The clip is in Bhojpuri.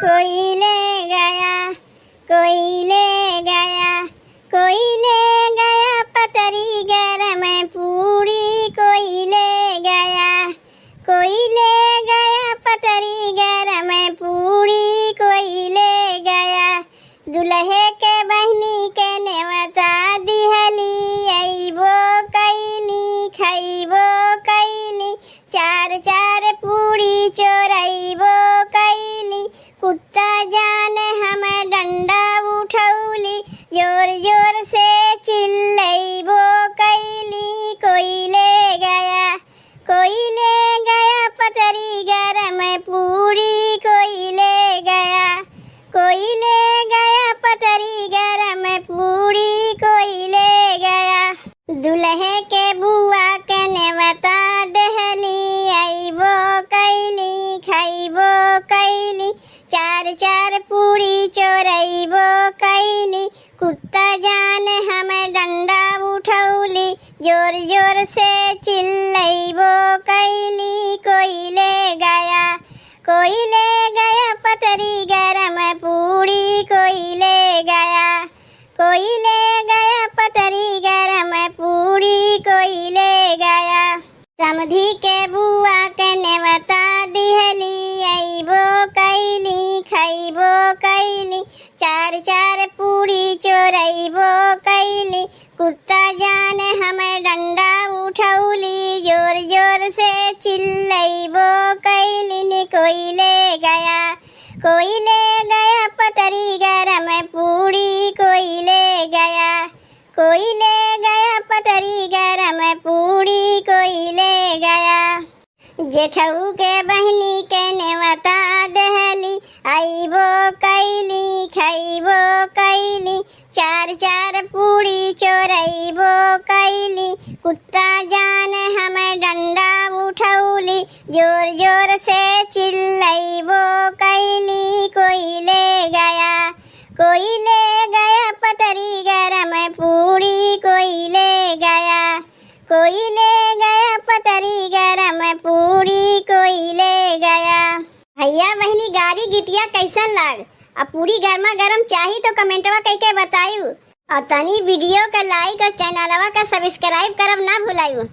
कोई ले गया, कोई ले गया, कोई ले गया पतरी गरम पूरी, कोई ले गया, कोई ले गया पतरी गरम पूरी, कोई ले गया। दुल्हे के बहनी के नेवता दिहली, अइबो कैली खइबो कैली, चार चार पूरी चोरइबो कैली। कुत्ता जान हम डंडा उठौली, जोर जोर से चिल्लइबो कैली, कोई ले गया, कोई ले गया पतरी गरम पूरी, कोई ले गया, कोई ले गया पतरी गरम पूरी, कोई ले गया। दुल्हे के बुआ के नेवता दहली, अइबो कैली खइबो कैली, चार चार पूरी चोरइबो कैली। कुत्ता जान हम डंडा उठौली, जोर जोर से चिल्लइबो कैली, कोई ले गया, कोई ले गया पतरी गरम पूरी, कोई ले गया, कोई ले गया पतरी गरम पूरी, कोई ले गया। समधी के बुआ के नेवता दिहली, अइबो कैली खइबो कैली, चार चार पूरी चोरइबो कैली। कुत्ता जान हम डंडा उठौली, जोर जोर से चिल्लइबो कैली, कोई ले गया, कोई ले गया पतरी गरम पूरी, कोई ले गया, कोई ले गया पतरी गरम पूरी, कोई ले गया। जेठऊ के बहनी के नेवता दहली, अइबो कैली खइबो कैली, चार चार पूरी चोरइबो कैली। कुत्ता जान हम डंडा उठौली, जोर जोर से चिल्लइबो कैली, कोई ले गया, कोई ले गया पतरी गरम पूरी, कोई ले गया, कोई ले गया पतरी गरम पूरी, कोई ले गया। भैया बहनी गारी गीतिया कैसन लाग? अब पूरी गर्मा गरम चाही तो कमेंटवा करके बतायू, और तनी वीडियो का लाइक और चैनलवा का सब्सक्राइब करब ना भुलायू।